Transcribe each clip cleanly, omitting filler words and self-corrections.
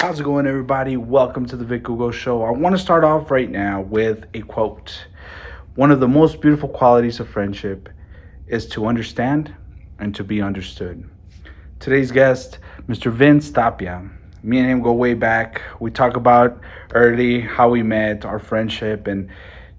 How's it going, everybody? Welcome to the Vic Hugo Show. I want to start off right now with a quote. One of the most beautiful qualities of friendship is to understand and to be understood. Today's guest, Mr. Vince Tapia. Me and him go way back. We talk about early how we met, our friendship, and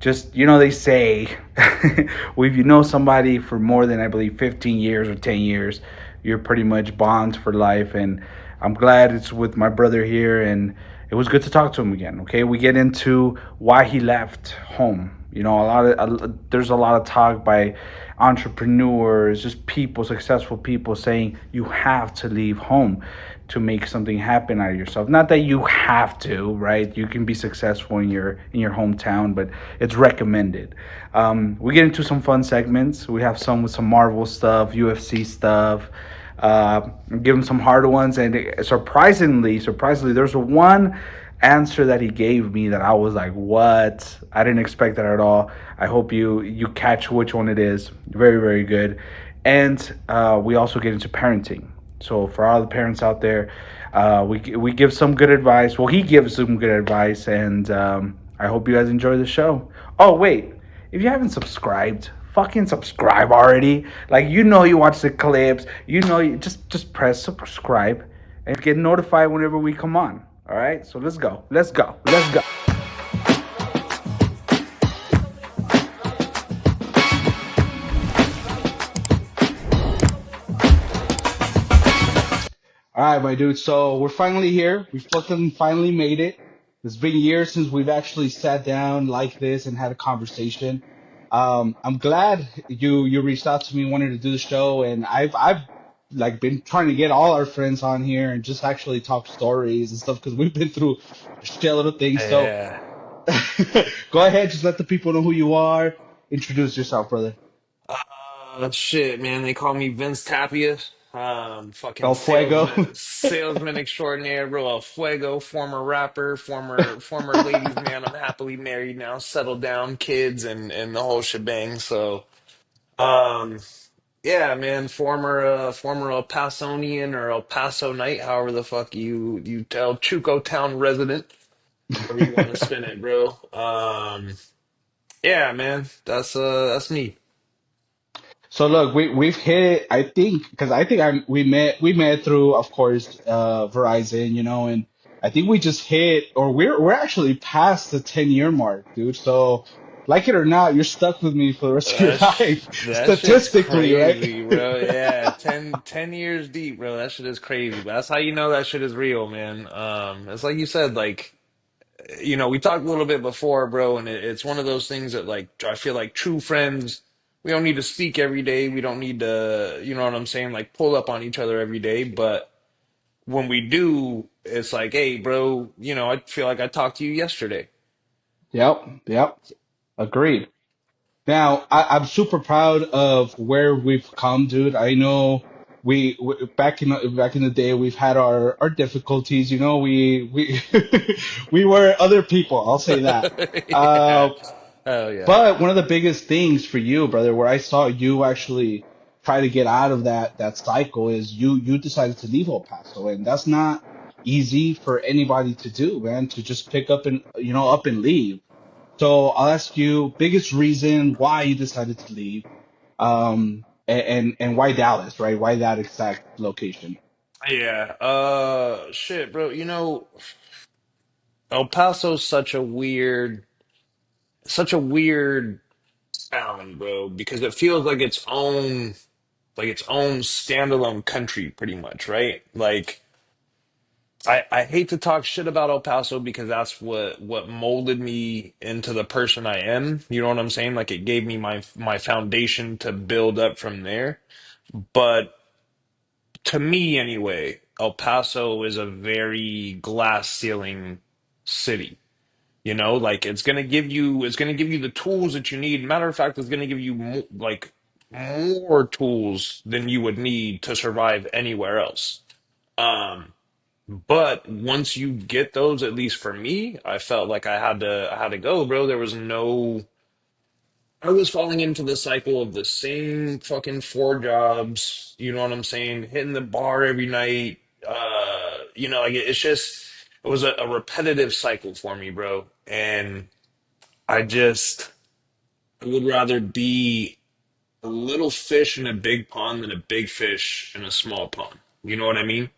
just they say if you know somebody for more than I believe 15 years or 10 years, you're pretty much bond for life. And I'm glad it's with my brother here, and it was good to talk to him again. Okay, we get into why he left home. There's a lot of talk by entrepreneurs, just people, successful people saying you have to leave home to make something happen out of yourself. Not that you have to, right? You can be successful in your hometown, but it's recommended. We get into some fun segments. We have some with some Marvel stuff, UFC stuff. Give him some hard ones, and surprisingly, there's one answer that he gave me that I was like, "What?" I didn't expect that at all. I hope you catch which one it is. Very very good, and we also get into parenting. So for all the parents out there, we give some good advice. Well, he gives some good advice, and I hope you guys enjoy the show. Oh wait, if you haven't subscribed, fucking subscribe already. Like you watch the clips, you just press subscribe and get notified whenever we come on. All right, so let's go. Let's go. Let's go. All right, my dude. So we're finally here. We fucking finally made it. It's been years since we've actually sat down like this and had a conversation. I'm glad you reached out to me, wanted to do the show, and I've like been trying to get all our friends on here and just actually talk stories and stuff because we've been through a shitload of things. So Yeah. go ahead, just let the people know who you are. Introduce yourself, brother. Shit, man. They call me Vince Tapia. Fucking El Fuego. salesman extraordinaire, bro. El Fuego, former rapper, former ladies man. I'm happily married now, settled down, kids, and the whole shebang. So, um, yeah, man. Former El Pasonian or El Paso Knight, however the fuck you tell, Chuco Town resident, however you want to spin it, bro. Yeah, man. That's me. So look, we've hit. I think because I think we met through, of course, Verizon, and I think we just hit, or we're actually past the 10-year mark, dude. So like it or not, you're stuck with me for the rest of your life, That shit's statistically, right? crazy, bro. Yeah, 10 years deep, bro. That shit is crazy. But that's how you know that shit is real, man. It's like you said, like, we talked a little bit before, bro, and it's one of those things that, like, I feel like true friends, we don't need to speak every day. We don't need to, you know what I'm saying, like, pull up on each other every day. But when we do, it's like, hey, bro, I feel like I talked to you yesterday. Yep, yep, agreed. Now, I'm super proud of where we've come, dude. I know we back in the day we've had our difficulties. We we were other people. I'll say that. Yeah. Uh, Hell yeah. but one of the biggest things for you, brother, where I saw you actually try to get out of that cycle is you decided to leave El Paso, and that's not easy for anybody to do, man. To just pick up and up and leave. So I'll ask you, biggest reason why you decided to leave, and why Dallas, right? Why that exact location? Yeah. Shit, bro. El Paso's such a weird town, bro, because it feels like its own standalone country, pretty much, right? Like, I hate to talk shit about El Paso because that's what molded me into the person I am. You know what I'm saying? Like, it gave me my foundation to build up from there. But to me, anyway, El Paso is a very glass ceiling city. Like, it's gonna give you the tools that you need. Matter of fact, it's gonna give you more tools than you would need to survive anywhere else. Um, but once you get those, at least for me, I felt like I had to go, bro. There was no I was falling into the cycle of the same fucking four jobs, you know what I'm saying? Hitting the bar every night. Like, it's just it was a repetitive cycle for me, bro. And I just I would rather be a little fish in a big pond than a big fish in a small pond. You know what I mean?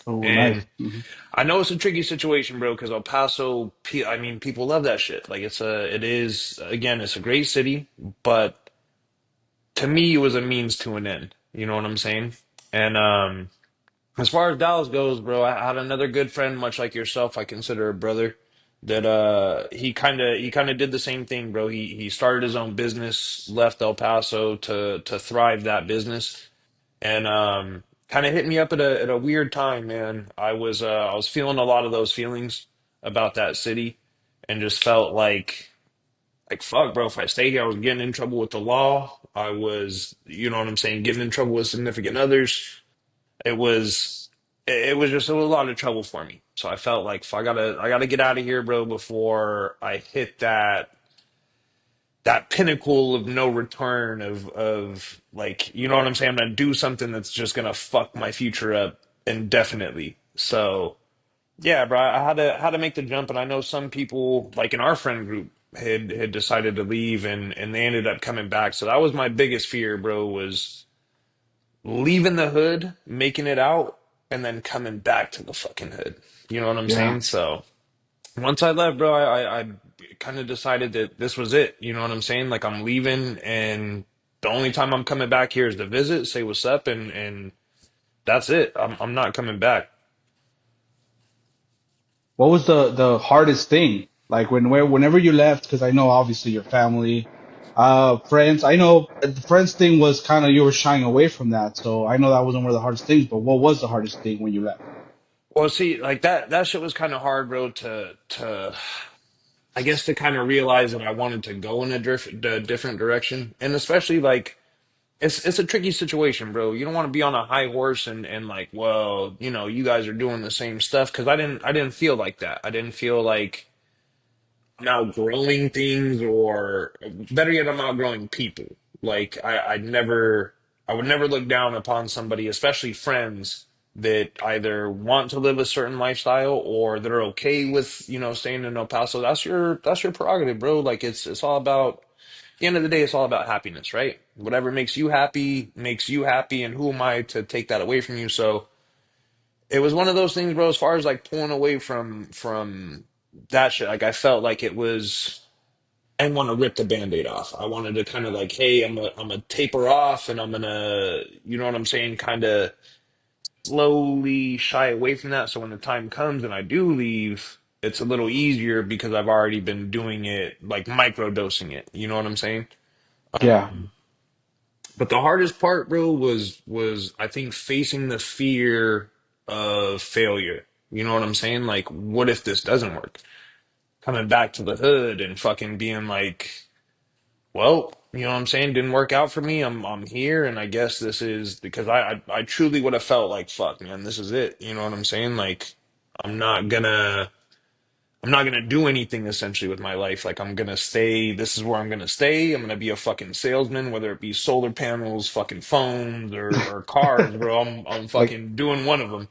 Oh, nice. And I know it's a tricky situation, bro, because El Paso, I mean, people love that shit. Like it is, again, it's a great city, but to me, it was a means to an end. You know what I'm saying? And as far as Dallas goes, bro, I had another good friend, much like yourself, I consider a brother, that he kind of did the same thing, bro. He started his own business, left El Paso to thrive that business, and kind of hit me up at a weird time, man. I was feeling a lot of those feelings about that city, and just felt like fuck, bro. If I stay here, I was getting in trouble with the law. I was, you know what I'm saying, getting in trouble with significant others. It was it was a lot of trouble for me. So I felt like if I gotta get out of here, bro, before I hit that pinnacle of no return of like, you know what I'm saying? I'm gonna do something that's just gonna fuck my future up indefinitely. So yeah, bro, I had to make the jump, and I know some people like in our friend group had decided to leave, and they ended up coming back. So that was my biggest fear, bro, was leaving the hood, making it out, and then coming back to the fucking hood. You know what I'm Yeah. saying? So once I left, bro, I kind of decided that this was it. You know what I'm saying? Like I'm leaving, and the only time I'm coming back here is to visit, say what's up, and that's it. I'm not coming back. What was the hardest thing? Like whenever you left, because I know obviously your family, friends. I know the friends thing was kind of you were shying away from that, so I know that wasn't one of the hardest things. But what was the hardest thing when you left? Well, see, like that shit was kind of hard, bro, to I guess to kind of realize that I wanted to go in a different direction, and especially like it's a tricky situation, bro. You don't want to be on a high horse and like, well, you guys are doing the same stuff because I didn't feel like that. I didn't feel like I'm outgrowing things, or better yet, I'm outgrowing people. Like I would never look down upon somebody, especially friends, that either want to live a certain lifestyle or that are okay with, staying in El Paso. That's your prerogative, bro. Like it's all about, at the end of the day, it's all about happiness, right? Whatever makes you happy, and who am I to take that away from you? So it was one of those things, bro, as far as like pulling away from that shit. Like I felt like it was I want to rip the band-aid off. I wanted to kind of like, hey, I'm gonna taper off, and I'm gonna, you know what I'm saying, kind of slowly shy away from that. So when the time comes and I do leave, it's a little easier because I've already been doing it, like micro dosing it. You know what I'm saying? Yeah, But the hardest part, bro, was I think facing the fear of failure. You know what I'm saying? Like, what if this doesn't work? Coming back to the hood and fucking being like, well, you know what I'm saying? Didn't work out for me. I'm here, and I guess this is because I truly would have felt like, fuck, man, this is it. You know what I'm saying? Like, I'm not gonna I'm not gonna do anything essentially with my life. Like I'm gonna stay. This is where I'm gonna stay. I'm gonna be a fucking salesman, whether it be solar panels, fucking phones, or cars, bro. I'm like fucking doing one of them.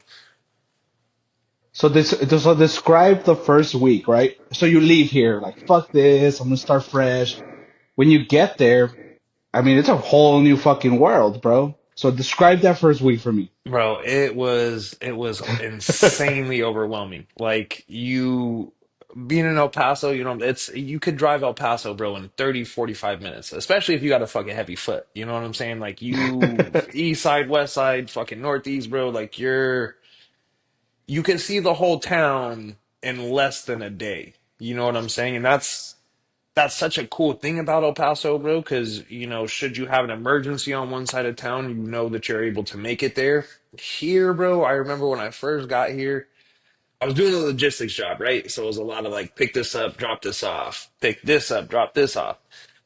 so describe the first week, right? So you leave here like fuck this, I'm gonna start fresh. When you get there, I mean it's a whole new fucking world, bro. So describe that first week for me. Bro, it was insanely overwhelming. Like you being in El Paso, it's you could drive El Paso, bro, in 30, 45 minutes, especially if you got a fucking heavy foot. You know what I'm saying? Like you east side, west side, fucking northeast, bro, like you can see the whole town in less than a day. You know what I'm saying? And that's such a cool thing about El Paso, bro, because, should you have an emergency on one side of town, you know that you're able to make it there. Here, bro, I remember when I first got here, I was doing a logistics job, right? So it was a lot of like, pick this up, drop this off, pick this up, drop this off.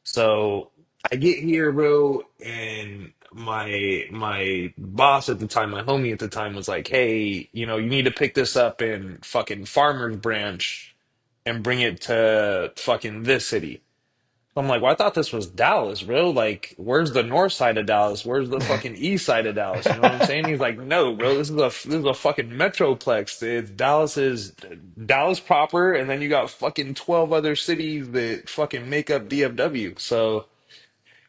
So I get here, bro, and my boss at the time, my homie at the time was like, hey, you need to pick this up in fucking Farmers Branch and bring it to fucking this city. I'm like, well, I thought this was Dallas, bro. Like, where's the north side of Dallas? Where's the fucking east side of Dallas? You know what I'm saying? He's like, no, bro, this is a fucking metroplex. It's Dallas proper, and then you got fucking 12 other cities that fucking make up DFW. So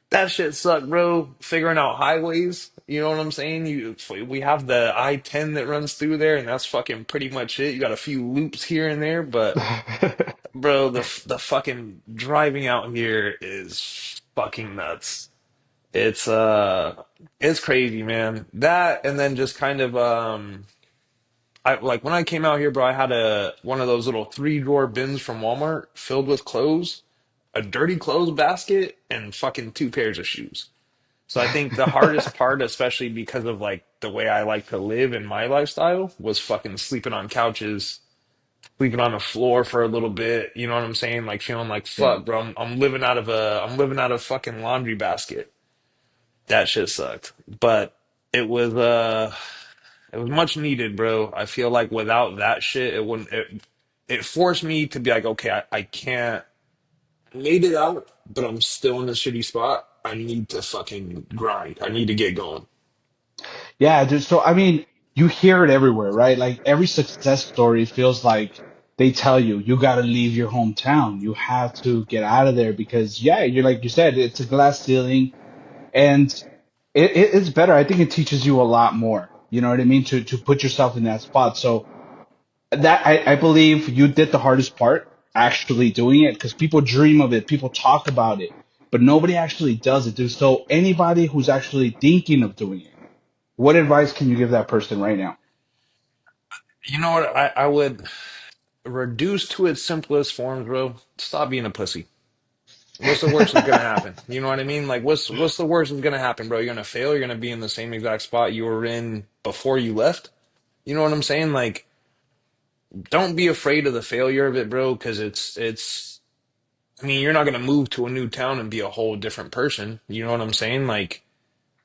that shit sucked, bro. Figuring out highways, you know what I'm saying? We have the I-10 that runs through there, and that's fucking pretty much it. You got a few loops here and there, but. Bro, the fucking driving out here is fucking nuts. It's it's crazy, man. That and then just kind of I like when I came out here, bro, I had a one of those little three drawer bins from Walmart filled with clothes, a dirty clothes basket, and fucking two pairs of shoes. So I think the hardest part, especially because of like the way I like to live in my lifestyle, was fucking sleeping on couches, sleeping on the floor for a little bit. You know what I'm saying? Like feeling like Yeah. fuck, bro. I'm living out of a fucking laundry basket. That shit sucked, but it was uh it was much needed, bro. I feel like without that shit, it wouldn't. It forced me to be like, okay, I can't. I made it out, but I'm still in a shitty spot. I need to fucking grind. I need to get going. Yeah, dude. So, I mean, you hear it everywhere, right? Like every success story feels like they tell you, you got to leave your hometown. You have to get out of there because, yeah, you're like you said, it's a glass ceiling and it's better. I think it teaches you a lot more. You know what I mean? To put yourself in that spot. So that I believe you did the hardest part, actually doing it, because people dream of it, people talk about it, but nobody actually does it, dude. So anybody who's actually thinking of doing it, what advice can you give that person right now? You know what? I would reduce to its simplest forms, bro. Stop being a pussy. What's the worst that's gonna happen? You know what I mean? Like, what's the worst that's gonna happen, bro? You're gonna fail. You're gonna be in the same exact spot you were in before you left. You know what I'm saying? Like, don't be afraid of the failure of it, bro. Because it's. I mean, you're not gonna move to a new town and be a whole different person. You know what I'm saying? Like,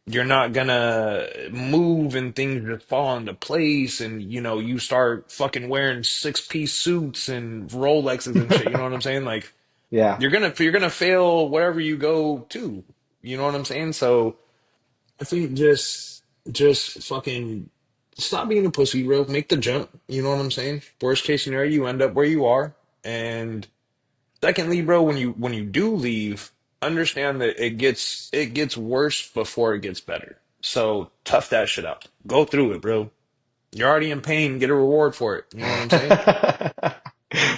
you're not gonna move and things just fall into place, and you start fucking wearing six-piece suits and Rolexes and shit. You know what I'm saying? Like. Yeah. You're gonna fail wherever you go to. You know what I'm saying? So I think just fucking stop being a pussy, bro. Make the jump. You know what I'm saying? Worst case scenario, you end up where you are. And secondly, bro, when you do leave, understand that it gets worse before it gets better. So tough that shit out. Go through it, bro. You're already in pain. Get a reward for it. You know what I'm saying?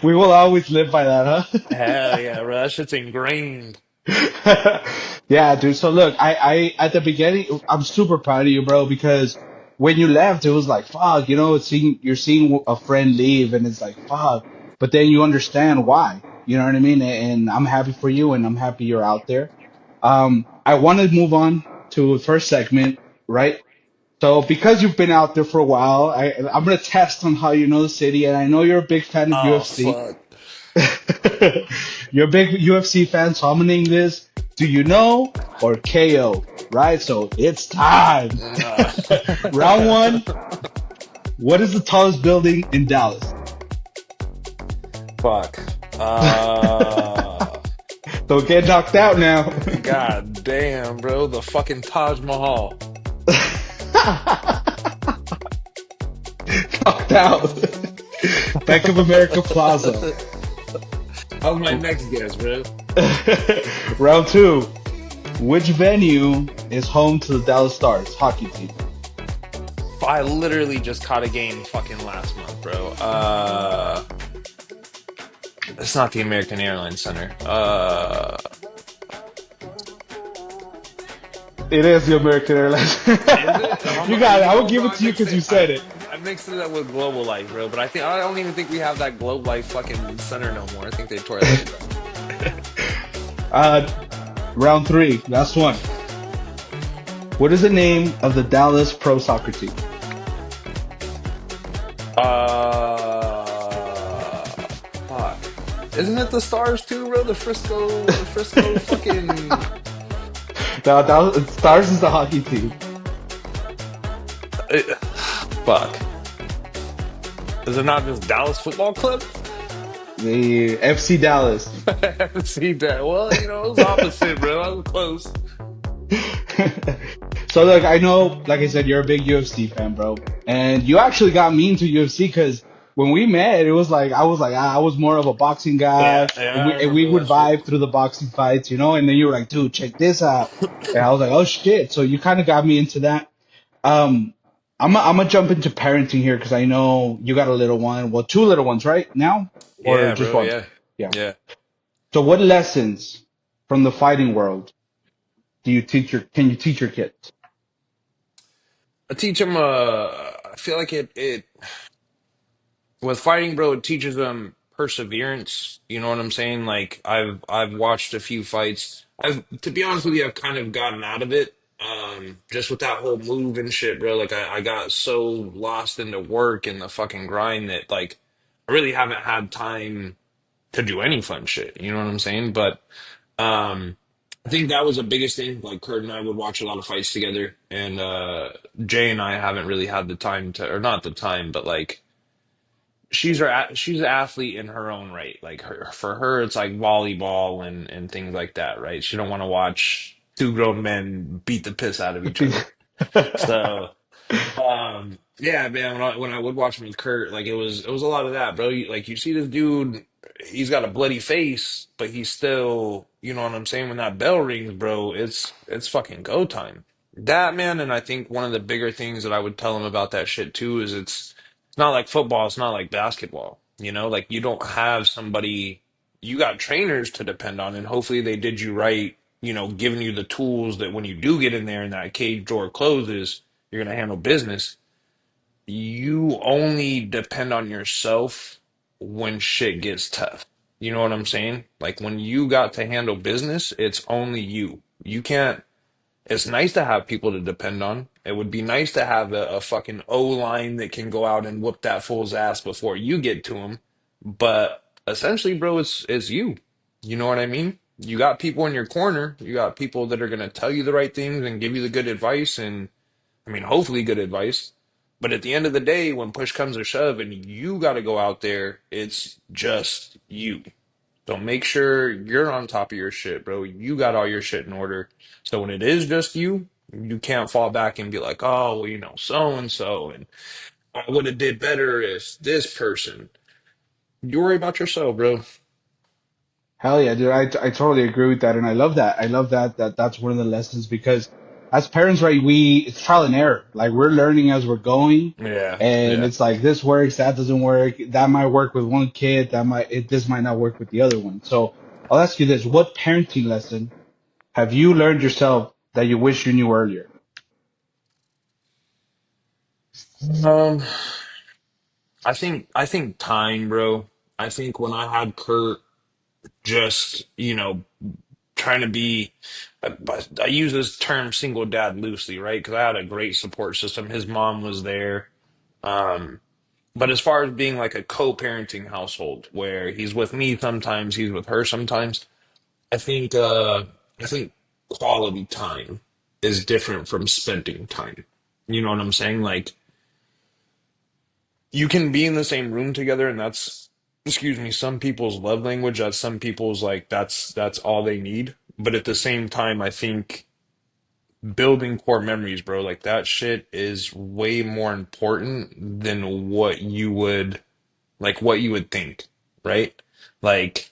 We will always live by that, Hell yeah, bro. That shit's ingrained. huh? Yeah, dude. So look, I at the beginning, I'm super proud of you, bro, because when you left, it was like, fuck, you're seeing a friend leave and it's like, fuck, but then you understand why, you know what I mean? And I'm happy for you and I'm happy you're out there. I want to move on to the first segment, right? So because you've been out there for a while, I'm gonna test on how you know the city, and I know you're a big fan of Oh UFC. fuck. You're a big UFC fan, so I'm gonna name this Do You Know or KO, right? So it's time. Uh, Round one. What is the tallest building in Dallas? fuck. Uh, Don't get knocked out now. God damn, bro. The fucking Taj Mahal. Knocked out. Bank of America Plaza. How's my next guess, bro? Round two. Which venue is home to the Dallas Stars hockey team? I literally just caught a game fucking last month, bro. It's not the American Airlines Center. It is the American Airlines. Is it? You got it. I will Bro, give it I to you mixed because you it. I said it. I mixed it up with Global Life, bro. But I don't even think we have that Globe Life fucking center no more. I think they tore that shit down. Uh, Round three, last one. What is the name of the Dallas pro soccer team? Fuck. Isn't it the Stars too, bro? The Frisco fucking. The Dallas Stars is the hockey team. Fuck. Is it not just Dallas Football Club? The FC Dallas. See that? Well, it was opposite, bro. I was close. So like I know, like I said, you're a big UFC fan, bro, and you actually got me into UFC because when we met, it was like I was more of a boxing Yeah, guy, yeah, and I we remember would that shit. vibe through the boxing fights, and then you were like, dude, check this out, and I was like, oh shit, so you kind of got me into that. Um, I'm gonna jump into parenting here because I know you got a little one, well, two little ones, right now, or Yeah, just bro. one? Yeah, Yeah. yeah. So what lessons from the fighting world can you teach your kids? I teach them. I feel like it with fighting, bro. It teaches them perseverance. You know what I'm saying? Like I've watched a few fights. To be honest with you, I've kind of gotten out of it. Just with that whole move and shit, bro. Like I got so lost into work and the fucking grind that like I really haven't had time to do any fun shit. You know what I'm saying? But um, I think that was the biggest thing. Like Kurt and I would watch a lot of fights together, and Jay and I haven't really had the time to, or not the time, but like she's an athlete in her own right. Like for her, it's like volleyball and things like that, right? She don't want to watch two grown men beat the piss out of each other. So. Yeah, man, when I would watch him with Kurt, like it was a lot of that, bro. You see this dude, he's got a bloody face, but he's still, you know what I'm saying? When that bell rings, bro, it's fucking go time. That man, and I think one of the bigger things that I would tell him about that shit too is it's not like football, it's not like basketball. Like you don't have somebody, you got trainers to depend on, and hopefully they did you right, giving you the tools that when you do get in there and that cage door closes, you're gonna handle business. You only depend on yourself when shit gets tough. You know what I'm saying? Like when you got to handle business, it's only you. You can't, it's nice to have people to depend on. It would be nice to have a fucking O line that can go out and whoop that fool's ass before you get to him. But essentially, bro, it's you. You know what I mean? You got people in your corner. You got people that are gonna tell you the right things and give you the good advice, and I mean, hopefully good advice. But at the end of the day, when push comes to shove and you got to go out there, it's just you. So make sure you're on top of your shit, bro. You got all your shit in order. So when it is just you, you can't fall back and be like, oh, well, so and so, and I would have did better if this person. You worry about yourself, bro. Hell yeah, dude. I totally agree with that. And I love that. I love that that's one of the lessons because as parents, right, it's trial and error. Like we're learning as we're going. Yeah, And yeah. it's like this works, that doesn't work. That might work with one kid. This might not work with the other one. So I'll ask you this. What parenting lesson have you learned yourself that you wish you knew earlier? Um, I think time, bro. I think when I had Kurt, just trying to be I use this term single dad loosely, right? Because I had a great support system. His mom was there. Um, but as far as being like a co-parenting household where he's with me sometimes, he's with her sometimes, I think I think quality time is different from spending time. You know what I'm saying? Like you can be in the same room together, and that's, excuse me, some people's love language. That's some people's like that's all they need. But at the same time, I think building core memories, bro, like that shit is way more important than what you would think, right? Like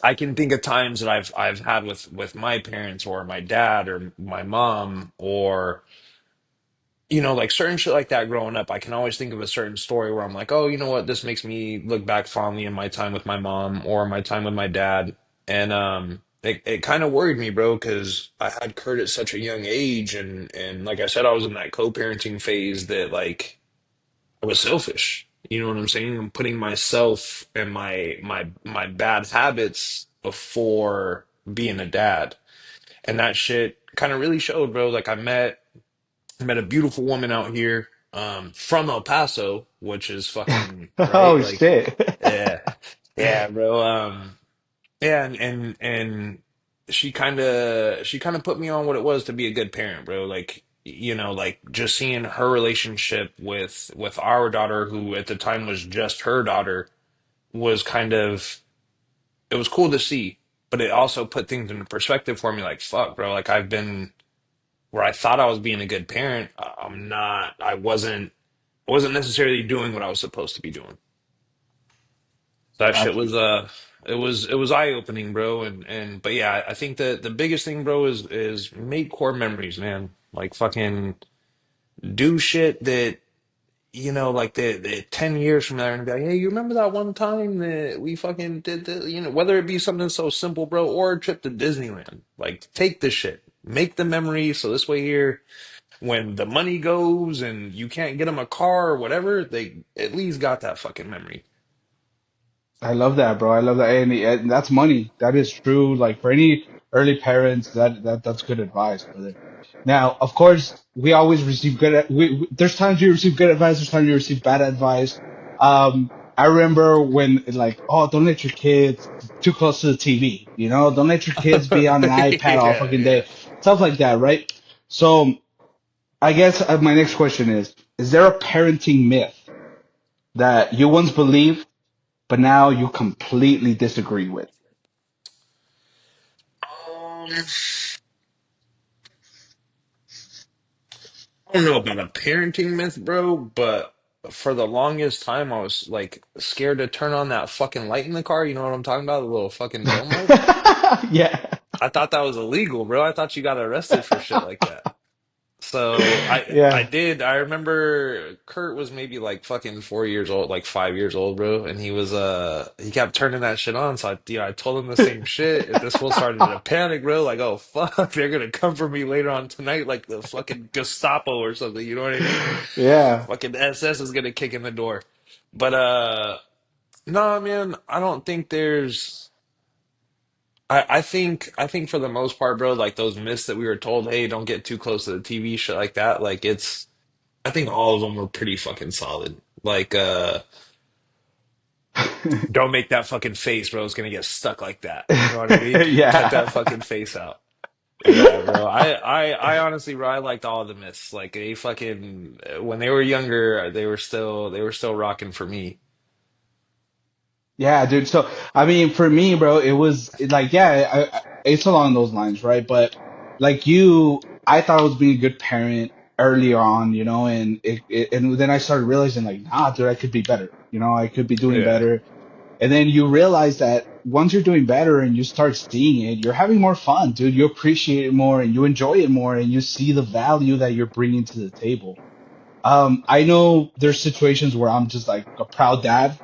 I can think of times that I've had with my parents or my dad or my mom or like certain shit like that growing up. I can always think of a certain story where I'm like, oh, you know what? This makes me look back fondly in my time with my mom or my time with my dad. And it kind of worried me, bro, because I had Kurt at such a young age, and like I said, I was in that co-parenting phase that like I was selfish. You know what I'm saying? I'm putting myself and my bad habits before being a dad. And that shit kind of really showed, bro. Like I met a beautiful woman out here from El Paso, which is fucking right. Oh Like, shit. yeah, yeah, bro. Yeah, and she kind of put me on what it was to be a good parent, bro. Like, like just seeing her relationship with our daughter, who at the time was just her daughter. was kind of, it was cool to see, but it also put things into perspective for me. Like, fuck, bro, like I've been where I thought I was being a good parent. I'm not. I wasn't necessarily doing what I was supposed to be doing. That shit Gotcha. was it was eye opening, bro. But yeah, I think the biggest thing, bro, is make core memories, man. Like fucking do shit that like the 10 years from now, and be like, hey, you remember that one time that we fucking did the, whether it be something so simple, bro, or a trip to Disneyland. Like, take this shit, make the memory, so this way here, when the money goes and you can't get them a car or whatever, they at least got that fucking memory. I love that, bro. I love that, and that's money. That is true. Like for any early parents, that's good advice, brother. Now, of course, we always receive there's times you receive good advice, there's times you receive bad advice. I remember when like, oh, don't let your kids too close to the TV. Don't let your kids be on an iPad all Yeah, fucking yeah. day, stuff like that, right? So, I guess my next question is there a parenting myth that you once believed, but now you completely disagree with? Um, I don't know about a parenting myth, bro, but for the longest time, I was like scared to turn on that fucking light in the car. You know what I'm talking about? The little fucking dome light. Yeah. I thought that was illegal, bro. I thought you got arrested for shit like that. So I Yeah. did. I remember Kurt was maybe like fucking 4 years old, like 5 years old, bro, and he kept turning that shit on. So I told him the same shit. And this fool started to panic, bro. Like, oh fuck, they're gonna come for me later on tonight, like the fucking Gestapo or something. You know what I mean? Yeah. Fucking SS is gonna kick in the door. But no, man, I don't think there's. I think for the most part, bro, like those myths that we were told, hey, don't get too close to the TV, shit like that. Like it's I think all of them were pretty fucking solid. Like, don't make that fucking face, bro. It's gonna get stuck like that. You know what I mean? Cut that Yeah. fucking face out. Yeah, bro. I honestly, bro, I liked all the myths. Like they fucking when they were younger, they were still rocking for me. Yeah, dude. So, I mean, for me, bro, like, yeah, it's along those lines, right? But like you, I thought I was being a good parent early on, and then I started realizing, like, nah, dude, I could be better. I could be doing Yeah. better. And then you realize that once you're doing better and you start seeing it, you're having more fun, dude. You appreciate it more and you enjoy it more and you see the value that you're bringing to the table. I know there's situations where I'm just like a proud dad.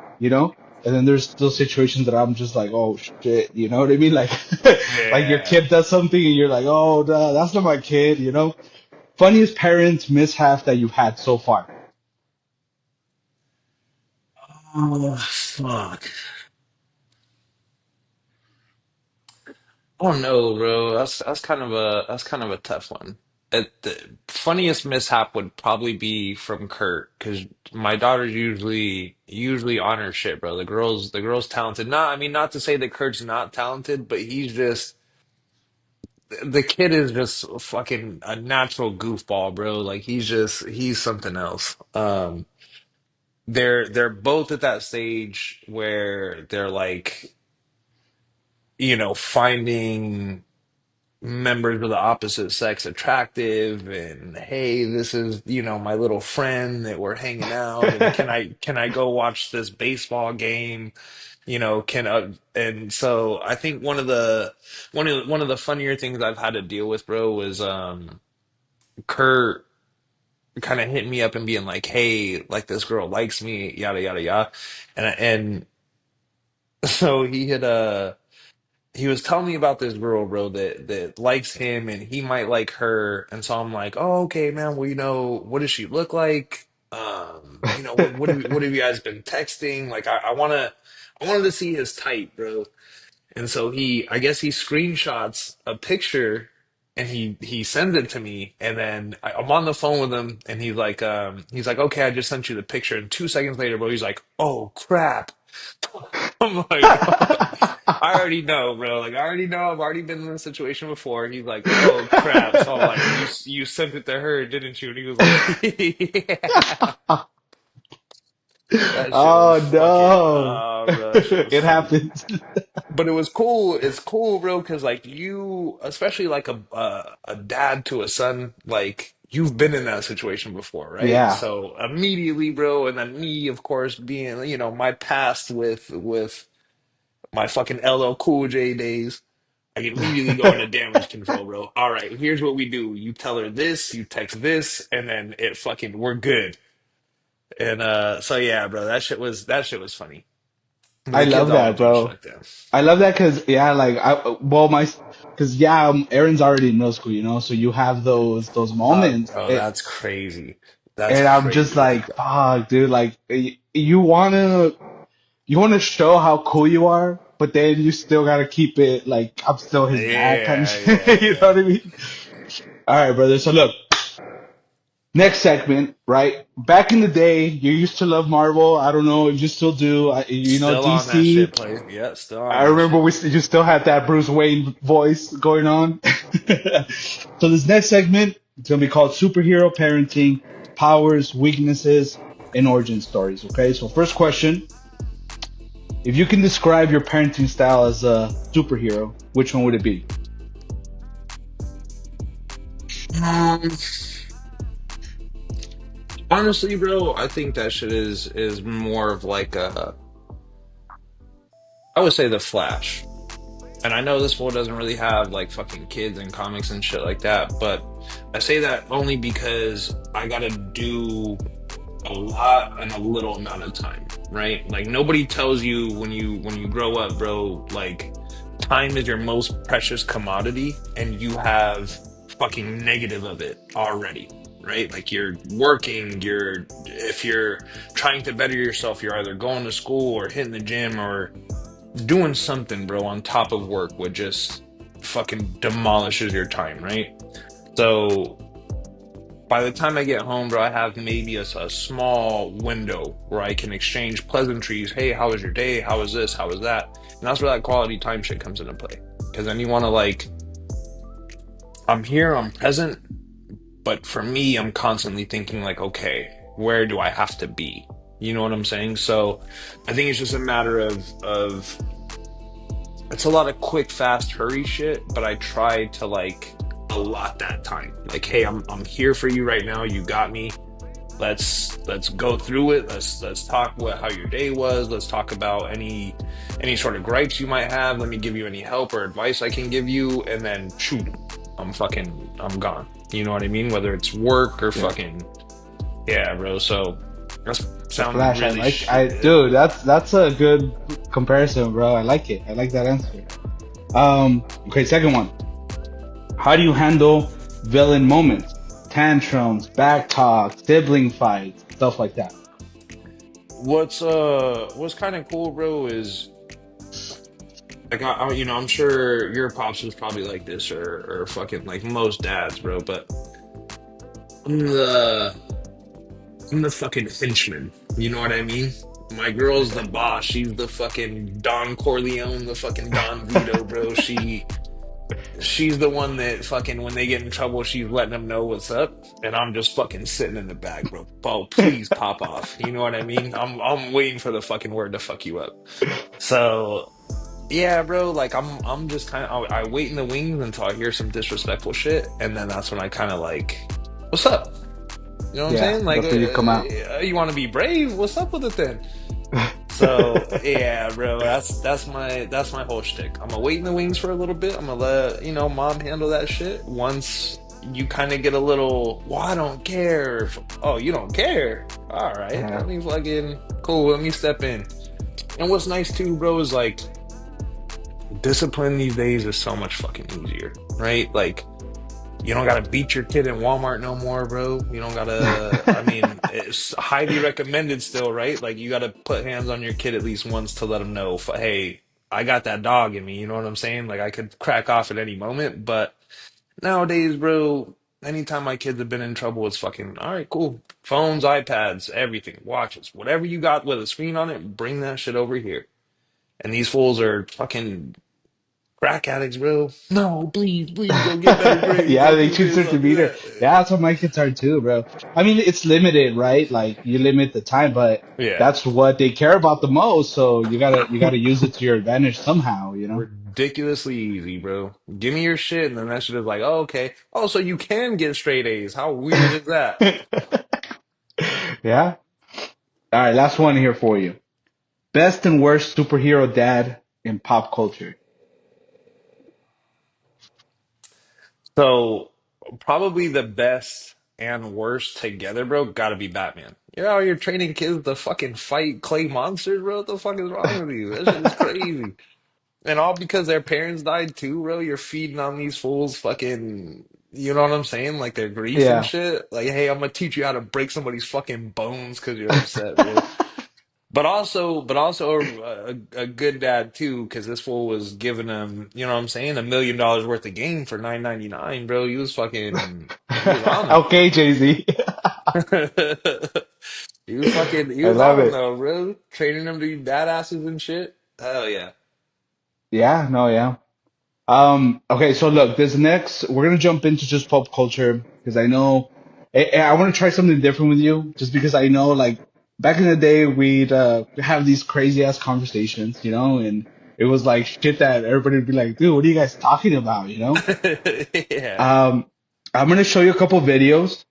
And then there's those situations that I'm just like, oh shit, you know what I mean? Like, like your Yeah. kid does something and you're like, oh, duh, that's not my kid. Funniest parent mishap that you've had so far. Oh fuck. Oh no, bro. That's kind of a tough one. The funniest mishap would probably be from Kurt because my daughters usually honor shit, bro. The girl's talented. Not I mean not to say that Kurt's not talented, but the kid is just fucking a natural goofball, bro. Like he's something else. They're both at that stage where they're like, finding members of the opposite sex attractive and hey, this is my little friend that we're hanging out and can I go watch this baseball game, can and so I think one of the funnier things I've had to deal with, bro, was Kurt kind of hitting me up and being like, hey, like this girl likes me, yada yada yada, and so he was telling me about this girl, bro, that likes him and he might like her. And so I'm like, oh, okay, man. Well, what does she look like? What have you guys been texting? Like, I wanted to see his type, bro. And so I guess he screenshots a picture and he sends it to me. And then I'm on the phone with him and he's like, okay, I just sent you the picture. And 2 seconds later, bro, he's like, oh crap. I'm like, I already know, bro. Like, I already know. I've already been in this situation before. He's like, oh crap. So I'm like, you sent it to her, didn't you? And he was like, yeah. That shit was Oh fucking, no. bro, that shit was It funny. happens. But it was cool. It's cool, bro, because like you, especially like a dad to a son, like you've been in that situation before, right? Yeah. So immediately, bro, and then me, of course, being my past with my fucking LL Cool J days. I can immediately go into damage control, bro. All right, here's what we do. You tell her this, you text this, and then it fucking we're good. And so yeah, bro, that shit was funny. But I the kids love always that, doing shit bro. like that. I love that because yeah, like because yeah, Aaron's already in middle school, so you have those moments, Bro, that's crazy. That's and I'm just crazy. like, fuck, dude, like you wanna show how cool you are, but then you still gotta keep it like I'm still his dad kind of Yeah, shit. yeah, You know yeah. what I mean? All right, brother. So look, next segment, right? Back in the day, you used to love Marvel. I don't know if you still do. Still on that DC. shit, play. Yeah, still on I that remember shit. you still had that Bruce Wayne voice going on. So this next segment it's gonna be called superhero parenting, powers, weaknesses, and origin stories. Okay. So first question: if you can describe your parenting style as a superhero, which one would it be? Um, Honestly, bro, I think that shit is more of like I would say the Flash. And I know this fool doesn't really have like fucking kids and comics and shit like that, but I say that only because I gotta do a lot in a little amount of time, right? Like nobody tells you when you grow up, bro, like time is your most precious commodity and you have fucking negative of it already. Right? Like you're working, if you're trying to better yourself, you're either going to school or hitting the gym or doing something, bro, on top of work would just fucking demolishes your time, right? So by the time I get home, bro, I have maybe a small window where I can exchange pleasantries. Hey, how was your day? How was this? How was that? And that's where that quality time shit comes into play. Because then you want to like, I'm here, I'm present, but for me, I'm constantly thinking like, okay, where do I have to be? You know what I'm saying? So I think it's just a matter of it's a lot of quick, fast, hurry shit, but I try to like allot that time. Like, hey, I'm here for you right now. You got me. Let's go through it. Let's talk how your day was. Let's talk about any sort of gripes you might have. Let me give you any help or advice I can give you, and then shoot, I'm gone. You know what I mean? Whether it's work or Yeah. fucking yeah, bro. So that's The sounding Flash, I really like. shit. Dude, that's a good comparison, bro. I like it. I like that answer. Okay, second one. How do you handle villain moments? Tantrums, back talk, sibling fights, stuff like that. What's kind of cool, bro, is like I'm sure your pops was probably like this, or fucking like most dads, bro. But I'm the I'm the fucking henchman. You know what I mean? My girl's the boss. She's the fucking Don Corleone, the fucking Don Vito, bro. She's the one that fucking when they get in trouble, she's letting them know what's up, and I'm just fucking sitting in the back, bro. Oh, please pop off. You know what I mean? I'm waiting for the fucking word to fuck you up. So. Yeah, bro. Like I'm just kind of I wait in the wings until I hear some disrespectful shit, and then that's when I kind of like, what's up? You know what I'm Yeah, saying? Like, that's where you come out. you want to be brave? What's up with it then? So yeah, bro. That's my whole shtick. I'm gonna wait in the wings for a little bit. I'm gonna let mom handle that shit. Once you kind of get a little, well, I don't care. Oh, you don't care? All right, Yeah. let me fucking cool. Let me step in. And what's nice too, bro, is like discipline these days is so much fucking easier, right? Like, you don't gotta beat your kid in Walmart no more, bro. You don't gotta, I mean, it's highly recommended still, right? Like, you gotta put hands on your kid at least once to let them know, hey, I got that dog in me, you know what I'm saying? Like, I could crack off at any moment, but nowadays, bro, anytime my kids have been in trouble, it's fucking, all right, cool. Phones, iPads, everything, watches, whatever you got with a screen on it, bring that shit over here. And these fools are fucking Crack addicts, bro. No, please, please, I'll get better grades. Yeah, I'll they do choose this. their I'll do meter. that. Yeah, that's what my kids are too, bro. I mean, it's limited, right? Like you limit the time, but Yeah. that's what they care about the most. So you gotta use it to your advantage somehow, you know? Ridiculously easy, bro. Give me your shit, and then that shit is like, oh, okay. Oh, so you can get straight A's. How weird is that? Yeah. All right, last one here for you. Best and worst superhero dad in pop culture. So probably the best and worst together, bro, gotta be Batman. You're training kids to fucking fight clay monsters, bro. What the fuck is wrong with you? That shit is crazy. And all because their parents died too, bro. You're feeding on these fools fucking, you know what I'm saying? Like their grief and Yeah. shit. Like, hey, I'm gonna teach you how to break somebody's fucking bones because you're upset, bro. But also a good dad too, because this fool was giving him, you know what I'm saying, $1 million worth of game for 9.99, bro. He was on him. Okay, Jay-Z. He I was love on him it. though, bro. Training them to be badasses and shit. Hell yeah. Yeah, no, yeah. Okay, so look, this next, we're gonna jump into just pop culture because I know I want to try something different with you, just because I know, like, back in the day, we'd have these crazy ass conversations, you know, and it was like shit that everybody would be like, dude, what are you guys talking about, you know? Yeah. Um, I'm gonna show you a couple videos.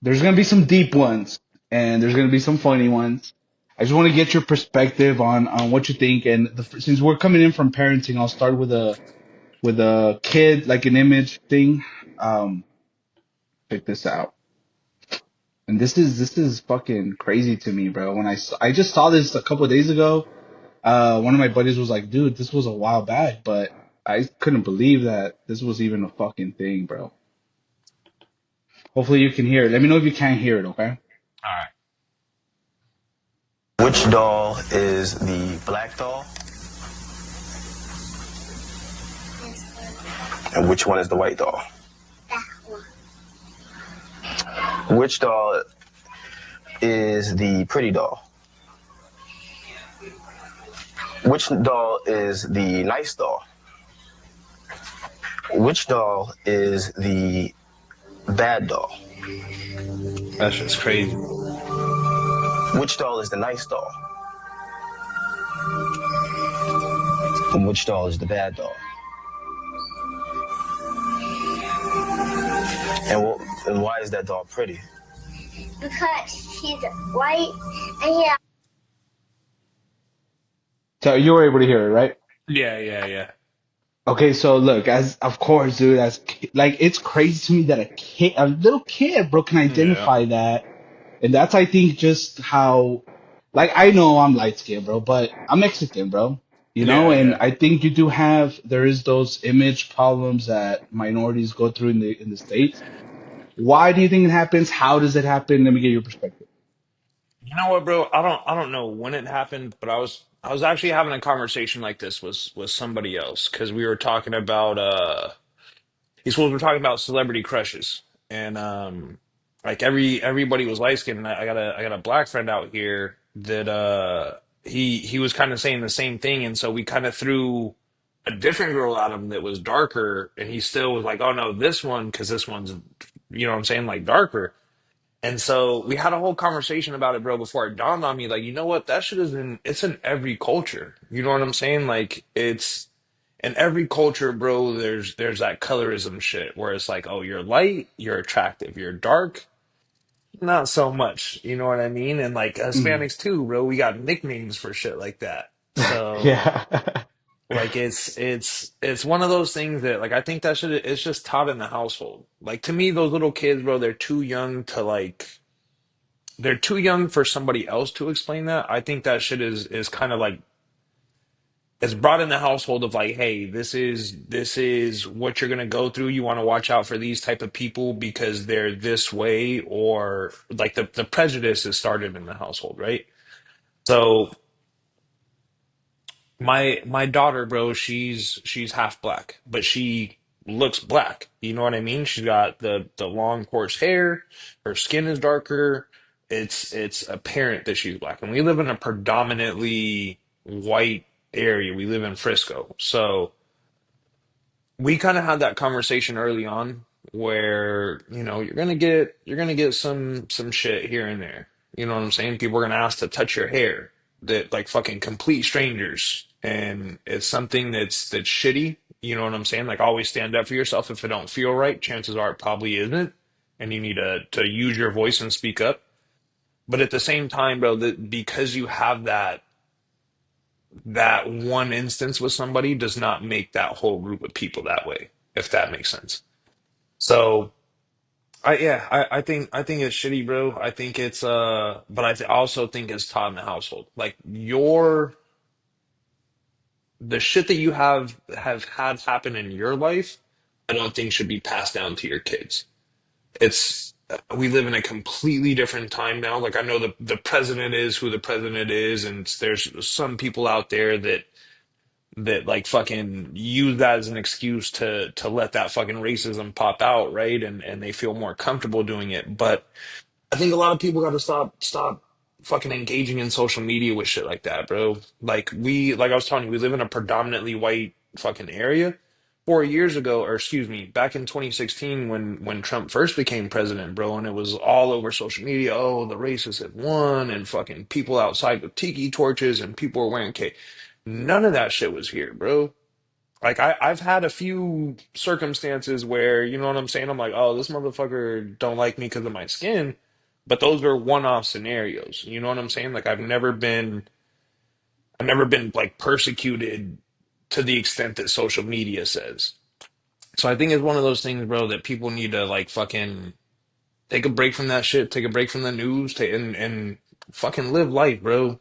There's gonna be some deep ones, and there's gonna be some funny ones. I just want to get your perspective on what you think, and since we're coming in from parenting, I'll start with a kid, like an image thing. Um, Check this out. And this is fucking crazy to me, bro. I just saw this a couple of days ago. One of my buddies was like, "Dude, this was a while back," but I couldn't believe that this was even a fucking thing, bro. Hopefully you can hear it. Let me know if you can't hear it, okay? All right. Which doll is the black doll? And which one is the white doll? Which doll is the pretty doll? Which doll is the nice doll? Which doll is the bad doll? That's just crazy. Which doll is the nice doll? And which doll is the bad doll? And why is that doll pretty? Because she's white and he So you were able to hear it, right? Yeah, yeah, yeah. Okay, so look, as of course, dude, like it's crazy to me that a little kid, bro, can Yeah. identify that. And that's, I think, just how, like, I know I'm light skinned, bro, but I'm Mexican, bro. You know, Yeah, and yeah. I think there is those image problems that minorities go through in the States. Why do you think it happens? How does it happen? Let me get your perspective. You know what, bro? I don't know when it happened, but I was actually having a conversation like this with somebody else because we were talking about these fools were talking about celebrity crushes and like everybody was light skinned and I got a black friend out here that he was kind of saying the same thing and so we kind of threw a different girl at him that was darker and he still was like, oh no, this one because this one's, you know what I'm saying, like darker. And so we had a whole conversation about it, bro, before it dawned on me, like, you know what? That shit it's in every culture. You know what I'm saying? Like, it's in every culture, bro, there's that colorism shit where it's like, oh, you're light, you're attractive. You're dark, not so much. You know what I mean? And like Mm. Hispanics too, bro, we got nicknames for shit like that. So Yeah. like it's one of those things that like I think that should it's just taught in the household. Like to me, those little kids, bro, they're too young for somebody else to explain that. I think that shit is kind of like it's brought in the household of like, hey, this is what you're gonna go through. You want to watch out for these type of people because they're this way, or like the prejudice is started in the household, right? So my daughter, bro, she's half black, but she looks black. You know what I mean? She's got the long coarse hair. Her skin is darker. It's apparent that she's black, and we live in a predominantly white area. We live in Frisco, so we kind of had that conversation early on where, you're gonna get some shit here and there. You know what I'm saying? People are gonna ask to touch your hair, that like fucking complete strangers. And it's something that's shitty. You know what I'm saying? Like always stand up for yourself. If it don't feel right, chances are it probably isn't. And you need to use your voice and speak up. But at the same time, bro, that because you have that one instance with somebody does not make that whole group of people that way, if that makes sense. So I think it's shitty, bro. I think it's but also think it's taught in the household. Like the shit that you have had happen in your life, I don't think should be passed down to your kids. It's We live in a completely different time now. Like I know the president is who the president is, and there's some people out there that like fucking use that as an excuse to let that fucking racism pop out, right? And they feel more comfortable doing it. But I think a lot of people got to stop fucking engaging in social media with shit like that, bro. Like I was telling you, we live in a predominantly white fucking area. 4 years ago, or excuse me, back in 2016 when Trump first became president, bro, and it was all over social media. Oh, the racists have won, and fucking people outside with tiki torches, and people were wearing K. None of that shit was here, bro. Like I've had a few circumstances where, you know what I'm saying? I'm like, oh, this motherfucker don't like me because of my skin. But those are one-off scenarios. You know what I'm saying? Like I've never been like persecuted to the extent that social media says. So I think it's one of those things, bro, that people need to like fucking take a break from that shit, take a break from the news, and fucking live life, bro.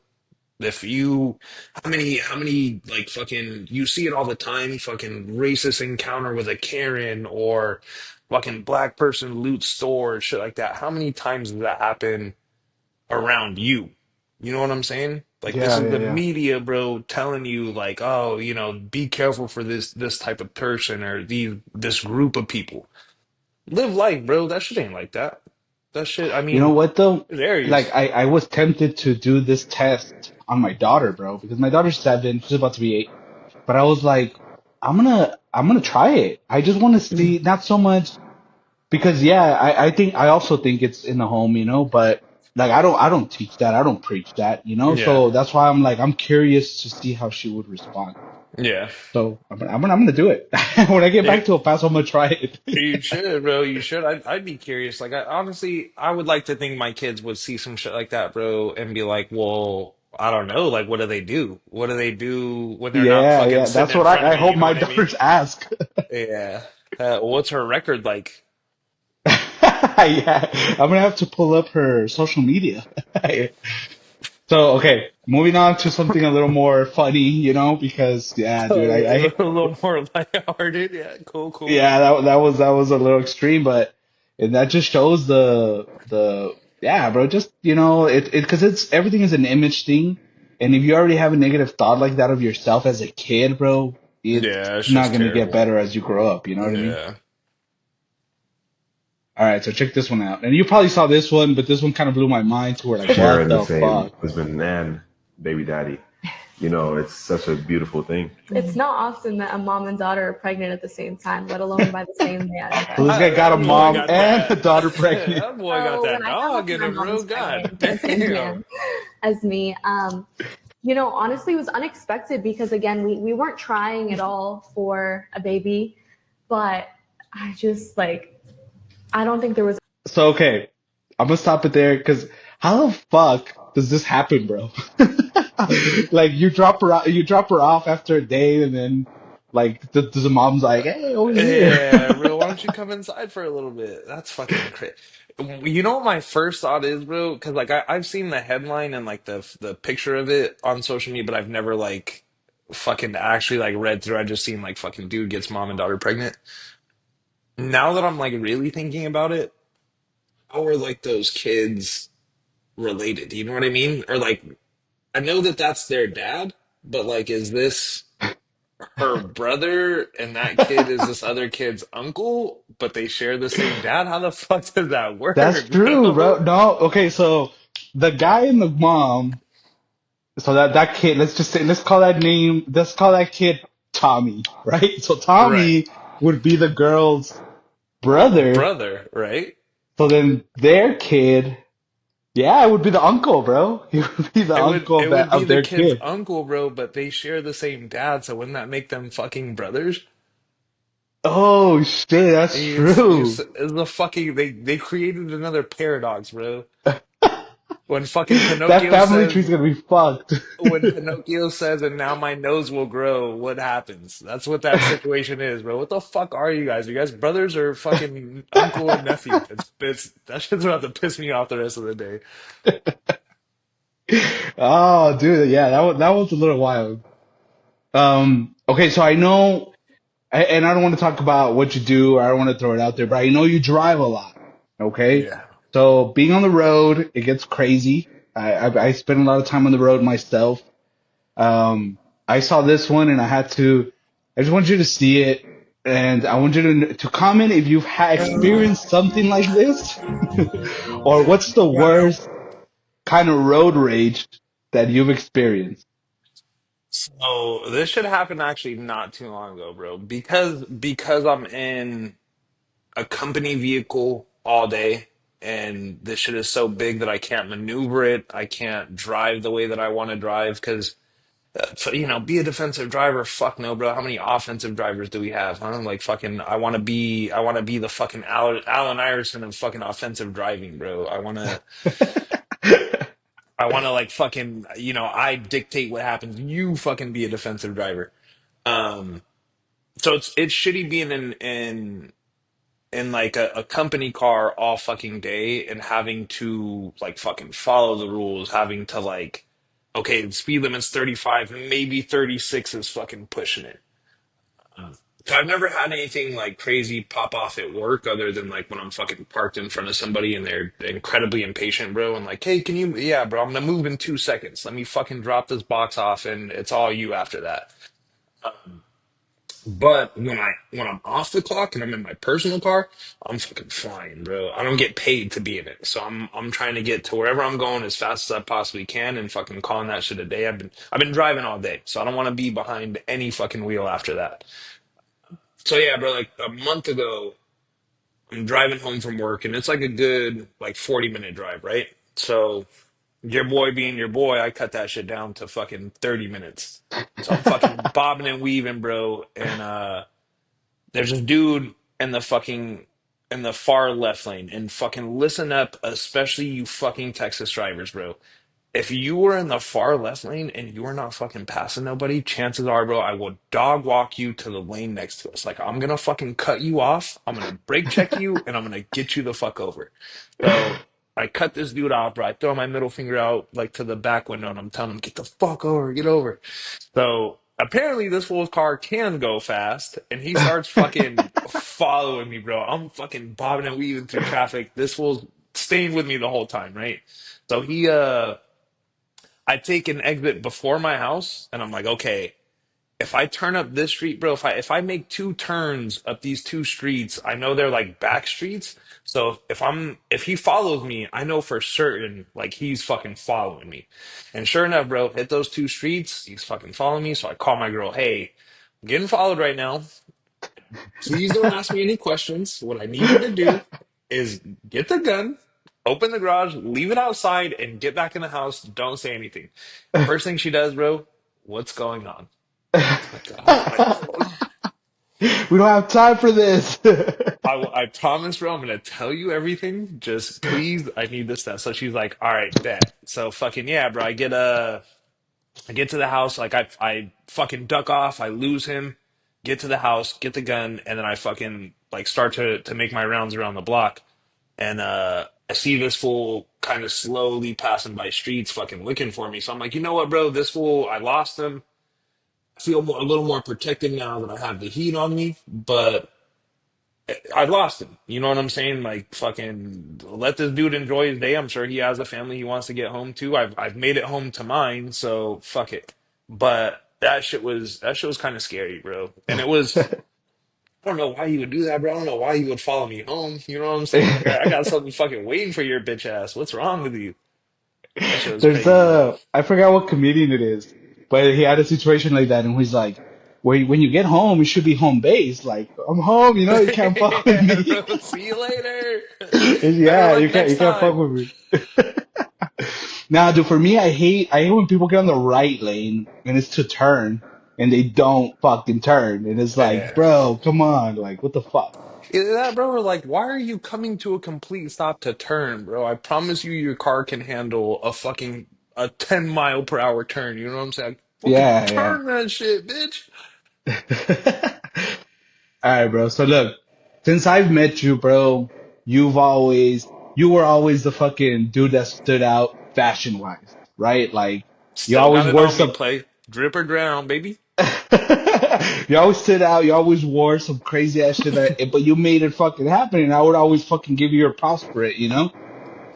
If you, how many, like, fucking, you see it all the time, fucking racist encounter with a Karen or fucking black person loot store, shit like that. How many times does that happen around you? You know what I'm saying? Like, this Yeah, is yeah, the yeah. media, bro, telling you, like, oh, be careful for this type of person or this group of people. Live life, bro. That shit ain't like that. That shit, I You know mean, what though? there's Like areas. I was tempted to do this test on my daughter, bro, because my daughter's 7, she's about to be 8. But I was like, I'm gonna try it. I just want to see, not so much because yeah, I also think it's in the home, but like I don't teach that, I don't preach that, Yeah, so that's why I'm curious to see how she would respond. yeah. So I'm gonna do it. When I get back to El Paso, I'm gonna try it. You should, bro. You should. I'd be curious. Like, honestly, I would like to think my kids would see some shit like that, bro, and be like, well, I don't know. Like, what do they do? What do they do when they're not Yeah, fucking yeah, sitting that's in what front of I me? You hope know my what I mean? daughters ask. Yeah. What's her record like? Yeah, I'm gonna have to pull up her social media. So, okay, moving on to something a little more funny, because yeah, dude, A little more lighthearted. Yeah, cool, cool. yeah, that was a little extreme, but and that just shows the yeah, bro, just it because it's everything is an image thing, and if you already have a negative thought like that of yourself as a kid, bro, it's Yeah, it's not just gonna get terrible. better as you grow up. You know what I mean? Yeah. All right, so check this one out. And you probably saw this one, but this one kind of blew my mind to where like, what Sharing the the same fuck? husband and baby daddy. It's such a beautiful thing. It's not often that a mom and daughter are pregnant at the same time, let alone by the same man. So But this guy got a That boy mom got and a that. daughter pregnant. That boy got so when that I found out dog that in my him, mom bro. was God pregnant by the same damn. man as me, honestly, it was unexpected because again, we weren't trying at all for a baby, but I just like I don't think there was. So okay, I'm gonna stop it there because how the fuck does this happen, bro? Like you drop her off after a day, and then like the mom's like, hey, over here. Yeah, bro, why don't you come inside for a little bit? That's fucking crazy. You know what my first thought is, bro? Because like I've seen the headline and like the picture of it on social media, but I've never like fucking actually like read through. I just seen like fucking dude gets mom and daughter pregnant. Now that I'm like really thinking about it, how are like those kids related? You know what I mean? Or like I know that that's their dad, but like is this her brother and that kid is this other kid's uncle, but they share the same dad? How the fuck does that That's work, true, bro. bro? No, okay, so the guy and the mom, so that kid, let's call that kid Tommy, right? So Tommy Right. would be the girl's brother. brother, right? So then their kid, yeah, it would be the uncle, bro. He would be the uncle It would be of the their kid's kid. uncle, bro, but they share the same dad, so wouldn't that make them fucking brothers? Oh shit, that's true. It's the fucking they created another paradox, bro. When fucking That Pinocchio family tree's says gonna be fucked. when Pinocchio says, and now my nose will grow, what happens? That's what that situation is, bro. What the fuck are you guys? Are you guys brothers or fucking uncle and nephew? That shit's about to piss me off the rest of the day. Oh, dude, yeah, that was a little wild. Okay, so I know, and I don't want to talk about what you do, or I don't want to throw it out there, but I know you drive a lot. Okay, Yeah. so being on the road, it gets crazy. I spend a lot of time on the road myself. I saw this one, and I just want you to see it, and I want you to comment if you've experienced something like this, or what's the Yeah, bro. worst kind of road rage that you've experienced. So this should happen actually not too long ago, bro. Because I'm in a company vehicle all day, and this shit is so big that I can't maneuver it. I can't drive the way that I want to drive because, be a defensive driver. Fuck no, bro. How many offensive drivers do we have? Huh? Like fucking, I want to be the fucking Allen Iverson of fucking offensive driving, bro. I want to like fucking, I dictate what happens. You fucking be a defensive driver. Um, so it's shitty being in like a company car all fucking day and having to like fucking follow the rules, having to like, okay, the speed limit's 35, maybe 36 is fucking pushing it. So I've never had anything like crazy pop off at work other than like when I'm fucking parked in front of somebody and they're incredibly impatient, bro. And like, hey, yeah, bro, I'm gonna move in 2 seconds. Let me fucking drop this box off and it's all you after that. But when I'm off the clock and I'm in my personal car, I'm fucking flying, bro. I don't get paid to be in it. So I'm trying to get to wherever I'm going as fast as I possibly can and fucking calling that shit a day. I've been driving all day, so I don't want to be behind any fucking wheel after that. So yeah, bro, like a month ago, I'm driving home from work and it's like a good like 40-minute drive, right? So your boy being your boy, I cut that shit down to fucking 30 minutes. So I'm fucking bobbing and weaving, bro, and there's this dude in the far left lane, and fucking listen up, especially you fucking Texas drivers, bro. If you were in the far left lane and you are not fucking passing nobody, chances are, bro, I will dog walk you to the lane next to us. Like I'm gonna fucking cut you off, I'm gonna brake check you, and I'm gonna get you the fuck over. So I cut this dude off, bro. I throw my middle finger out like to the back window and I'm telling him, get the fuck over, get over. So apparently this fool's car can go fast, and he starts fucking following me, bro. I'm fucking bobbing and weaving through traffic. This fool's staying with me the whole time, right? So I take an exit before my house, and I'm like, okay, if I turn up this street, bro, if I make two turns up these two streets, I know they're like back streets. So if he follows me, I know for certain like he's fucking following me. And sure enough, bro, hit those two streets, he's fucking following me. So I call my girl, hey, I'm getting followed right now. Please don't ask me any questions. What I need you to do is get the gun, open the garage, leave it outside, and get back in the house. Don't say anything. First thing she does, bro, what's going on? Like, We don't have time for this. I promise, bro, I'm gonna tell you everything. Just please, I need this stuff. So she's like, all right, bet. So fucking yeah, bro. I get to the house, like I fucking duck off, I lose him, get to the house, get the gun, and then I fucking like start to make my rounds around the block. And I see this fool kind of slowly passing by streets, fucking looking for me. So I'm like, you know what, bro? This fool, I lost him. I feel a little more protected now that I have the heat on me, but I lost him. You know what I'm saying? Like fucking let this dude enjoy his day. I'm sure he has a family he wants to get home to. I've made it home to mine, so fuck it. But that shit was kind of scary, bro. And it was I don't know why you would do that, bro. I don't know why you would follow me home. You know what I'm saying? Like I got something fucking waiting for your bitch ass. What's wrong with you? That shit was There's crazy, bro. I forgot what comedian it is, but he had a situation like that, and he's like, when you get home, you should be home base. Like, I'm home, you can't fuck with Yeah, me. bro. See you later. Better Yeah, luck you next can't fuck time. with me. Now, dude, for me, I hate when people get on the right lane and it's to turn and they don't fucking turn. And it's like, Yeah. bro, come on, like, what the fuck? Either that, bro, or like, why are you coming to a complete stop to turn, bro? I promise you, your car can handle a 10 mile per hour turn. You know what I'm saying? Fucking Yeah, turn that shit, bitch. yeah. All right, bro. So look, since I've met you, bro, you were always the fucking dude that stood out fashion wise, right? Like you Still always got it wore on me, some play. Drip or drown, baby. you always stood out, you always wore some crazy ass shit but you made it fucking happen and I would always fucking give you your props for it?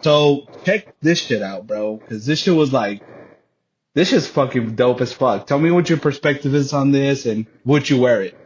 So check this shit out, bro, because this shit's fucking dope as fuck. Tell me what your perspective is on this and would you wear it?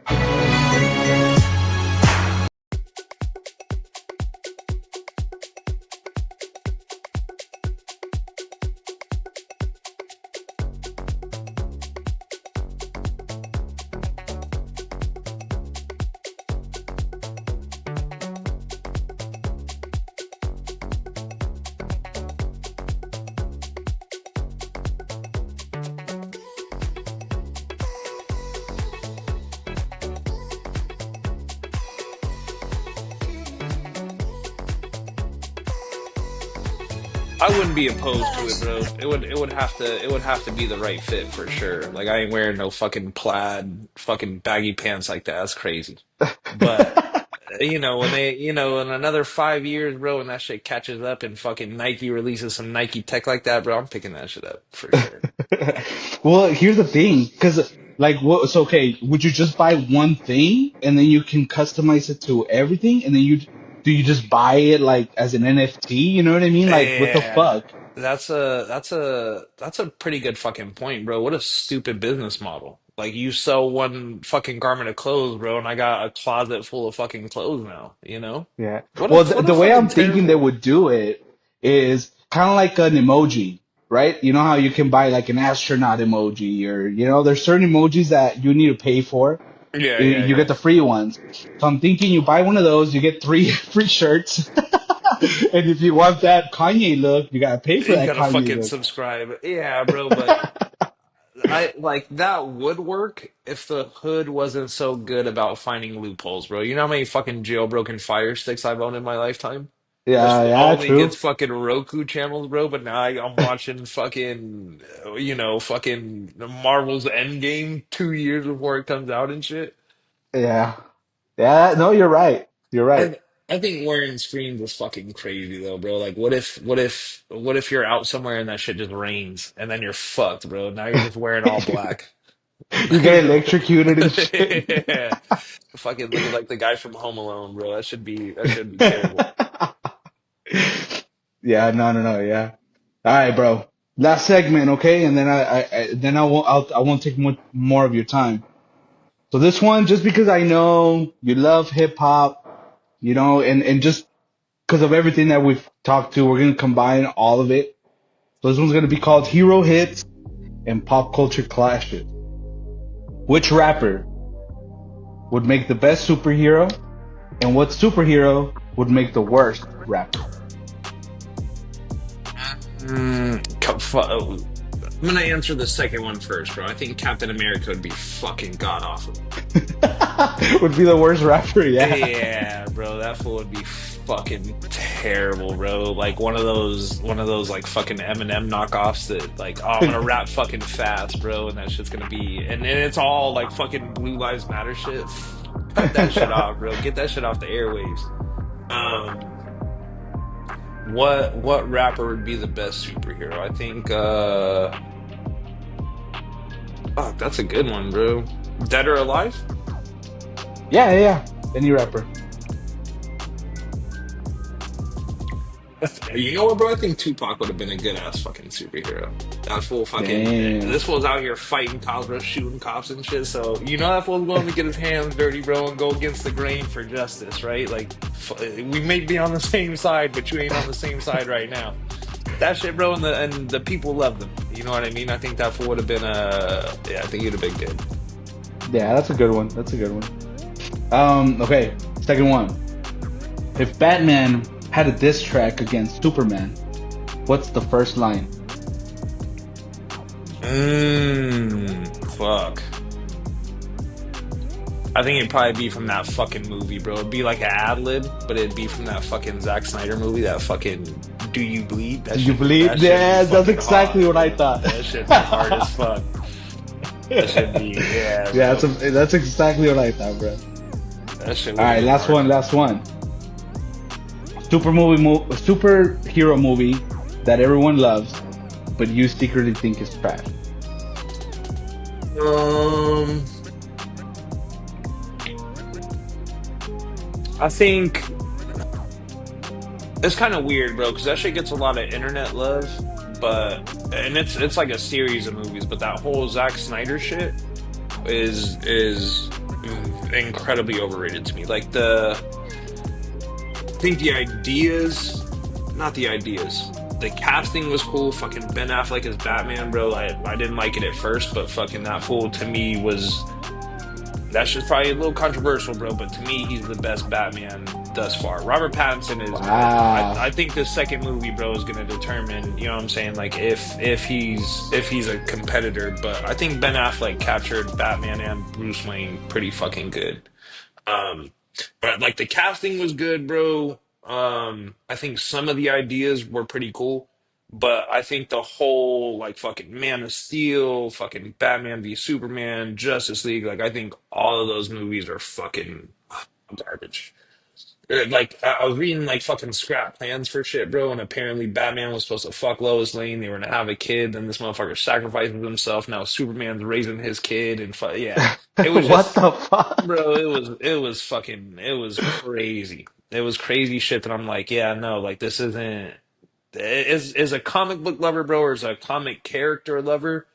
I wouldn't be opposed to it, bro. It would have to be the right fit for sure. Like I ain't wearing no fucking plaid, fucking baggy pants like that. That's crazy. But when in another 5 years, bro, when that shit catches up and fucking Nike releases some Nike tech like that, bro, I'm picking that shit up for sure. Well, here's the thing, because like, what? So, okay, would you just buy one thing and then you can customize it to everything, and then you just buy it like as an NFT? You know what I mean? Like, what the Yeah, fuck? that's a pretty good fucking point, bro. What a stupid business model. Like you sell one fucking garment of clothes, bro, and I got a closet full of fucking clothes now, you know? Yeah. What a Well, what a the way fucking I'm thinking they terrible. would do it is kind of like an emoji, right? You know how you can buy like an astronaut emoji, or there's certain emojis that you need to pay for. Yeah, yeah, You get yeah. the free ones. So I'm thinking you buy one of those, you get three free shirts. And if you want that Kanye look, you gotta pay for You that gotta Kanye fucking look. subscribe. Yeah, bro, but I like that would work if the hood wasn't so good about finding loopholes, bro. You know how many fucking jailbroken Fire Sticks I've owned in my lifetime? This Yeah, fool yeah, only gets true. fucking Roku channels, bro, but now I'm watching fucking, fucking Marvel's Endgame 2 years before it comes out and shit. Yeah. Yeah, no, you're right. You're right. I think wearing screens is fucking crazy though, bro. Like, what if you're out somewhere and that shit just rains and then you're fucked, bro? Now you're just wearing all black. You get electrocuted and shit. Yeah. Fucking looking like the guy from Home Alone, bro. That should be terrible. Yeah, no, no, no, yeah. All right, bro. Last segment, okay? And then I won't take more of your time. So this one, just because I know you love hip hop, and just because of everything that we've talked to, we're gonna combine all of it. So this one's gonna be called Hero Hits and Pop Culture Clashes. Which rapper would make the best superhero, and what superhero would make the worst rapper? I'm gonna answer the second one first, bro. I think Captain America would be fucking god awful. Would be the worst rapper, yeah. Yeah, bro, that fool would be fucking terrible, bro. Like one of those like fucking Eminem knockoffs that like, oh, I'm gonna rap fucking fast, bro, and that shit's gonna be, and it's all like fucking Blue Lives Matter shit. Cut that shit off, bro. Get that shit off the airwaves. Um, what rapper would be the best superhero? I think fuck, that's a good one, bro. Dead or alive? Yeah, yeah, yeah. Any rapper. You know what, bro? I think Tupac would have been a good ass fucking superhero. That fool fucking. Damn. This fool's out here fighting cops, bro, shooting cops and shit. So, that fool's willing to get his hands dirty, bro, and go against the grain for justice, right? Like, we may be on the same side, but you ain't on the same side right now. That shit, bro, and the people love them. You know what I mean? I think that fool would have been, yeah, I think he'd have been good. Yeah, that's a good one. That's a good one. Okay, second one. If Batman had a diss track against Superman, what's the first line? Fuck. I think it'd probably be from that fucking movie, bro. It'd be like an ad lib, but it'd be from that fucking Zack Snyder movie. That fucking "Do You Bleed?" Do you That believe? should be Yeah, that's fucking exactly hard, what I bro. thought. That should be hard as fuck. That should be yeah, Yeah, bro. that's exactly what I thought, bro. That shit All would right, be last hard. one, last one. Superhero movie that everyone loves, but you secretly think is trash. Um, I think it's kind of weird, bro, because that shit gets a lot of internet love, but and it's like a series of movies, but that whole Zack Snyder shit is incredibly overrated to me. Like I think the ideas, not the ideas. The casting was cool. Fucking Ben Affleck as Batman, bro. I didn't like it at first, but fucking that fool to me was that's just probably a little controversial, bro. But to me, he's the best Batman thus far. Robert Pattinson is. Wow. I think the second movie, bro, is gonna determine. You know what I'm saying? Like if he's a competitor. But I think Ben Affleck captured Batman and Bruce Wayne pretty fucking good. Um, but like the casting was good, bro. I think some of the ideas were pretty cool, but I think the whole like fucking Man of Steel, fucking Batman v Superman, Justice League, like I think all of those movies are fucking garbage. Like I was reading like fucking scrap plans for shit, bro, and apparently Batman was supposed to fuck Lois Lane. They were gonna have a kid, then this motherfucker sacrifices himself. Now Superman's raising his kid, and yeah, it was What just the fuck? bro, it was crazy. It was crazy shit that I'm like, yeah, no, like this isn't is a comic book lover, bro, or is a comic character lover.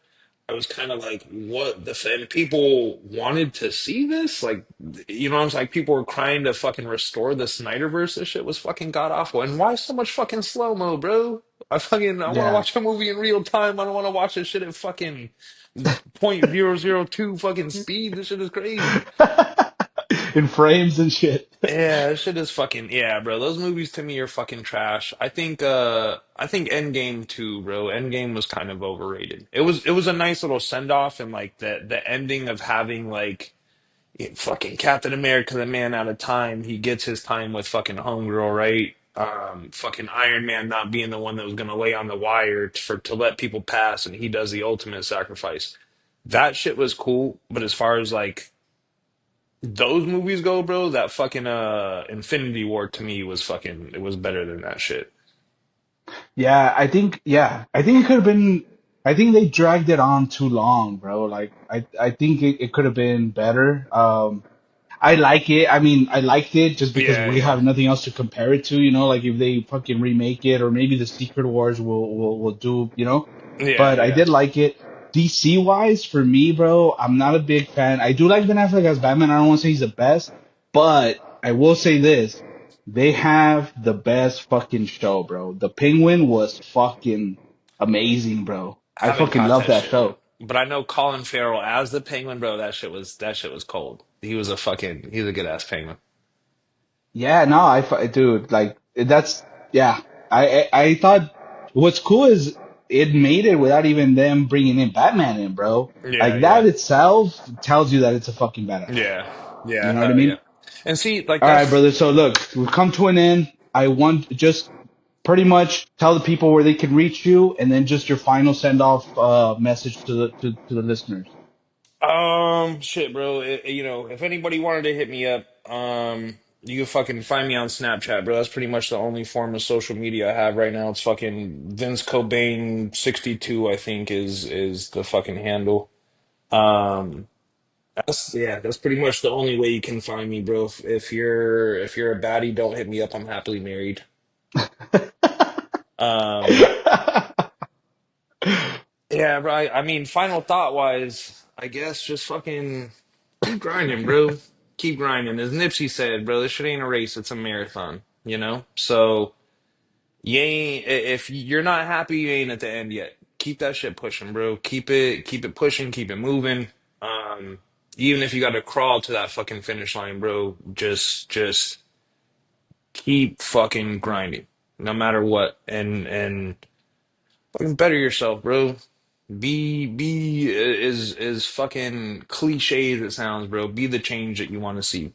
I was kind of like, what the and people wanted to see this? Like, you know, I was like, people were crying to fucking restore the Snyderverse. This shit was fucking god awful. And why so much fucking slow-mo, bro? I want to Yeah. watch a movie in real time. I don't want to watch this shit at fucking .002 fucking speed. This shit is crazy. In frames and shit. Yeah, this shit is fucking yeah, bro. Those movies to me are fucking trash. I think Endgame too, bro. Endgame was kind of overrated. It was a nice little send off and like the ending of having like fucking Captain America, the man out of time, he gets his time with fucking Homegirl, right? Fucking Iron Man not being the one that was gonna lay on the wire to let people pass and he does the ultimate sacrifice. That shit was cool, but as far as like those movies go, bro, that fucking Infinity War to me was fucking it was better than that shit. I think it could have been I think they dragged it on too long, bro. Like I think it could have been better. I like it. I mean, I liked it just because Yeah, we yeah. have nothing else to compare it to, you know, like if they fucking remake it or maybe the Secret Wars will do, you know. Yeah, But I yeah. did like it. DC wise, for me, bro, I'm not a big fan. I do like Ben Affleck as Batman. I don't want to say he's the best, but I will say this. They have the best fucking show, bro. The Penguin was fucking amazing, bro. I Haven't fucking caught love that that shit, bro. show. But I know Colin Farrell as the Penguin, bro. That shit was cold. He's a good ass Penguin. Yeah, no, dude, like that's yeah. I thought what's cool is it made it without even them bringing in Batman in, bro. Yeah, Like that yeah. itself tells you that it's a fucking badass show. Yeah. You Yeah, know what I hell mean? yeah. And see, like All right, that's brother. So look, we've come to an end. I want just pretty much tell the people where they can reach you, and then just your final send off message to the listeners. shit, bro. You know, if anybody wanted to hit me up, you can fucking find me on Snapchat, bro. That's pretty much the only form of social media I have right now. It's fucking Vince Cobain 62, I think is the fucking handle. Um, that's pretty much the only way you can find me, bro. If you're a baddie, don't hit me up. I'm happily married. Um, yeah, bro. I mean, final thought wise, I guess just fucking keep grinding, bro. Keep grinding. As Nipsey said, bro, this shit ain't a race, it's a marathon, you know? So you ain't if you're not happy, you ain't at the end yet. Keep that shit pushing, bro. Keep it pushing, keep it moving. Um, Even if you got to crawl to that fucking finish line, bro, just keep fucking grinding, no matter what, and fucking better yourself, bro. Be is fucking cliche as it sounds, bro. Be the change that you want to see.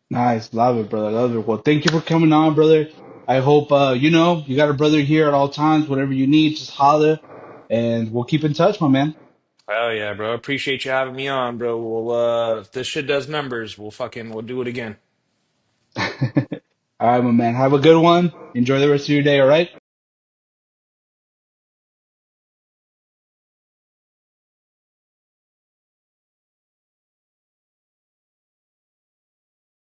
Nice, love it, brother, love it. Well, thank you for coming on, brother. I hope you got a brother here at all times. Whatever you need, just holler, and we'll keep in touch, my man. Oh yeah, bro. Appreciate you having me on, bro. We'll if this shit does numbers, we'll do it again. All right, my man. Have a good one. Enjoy the rest of your day. All right.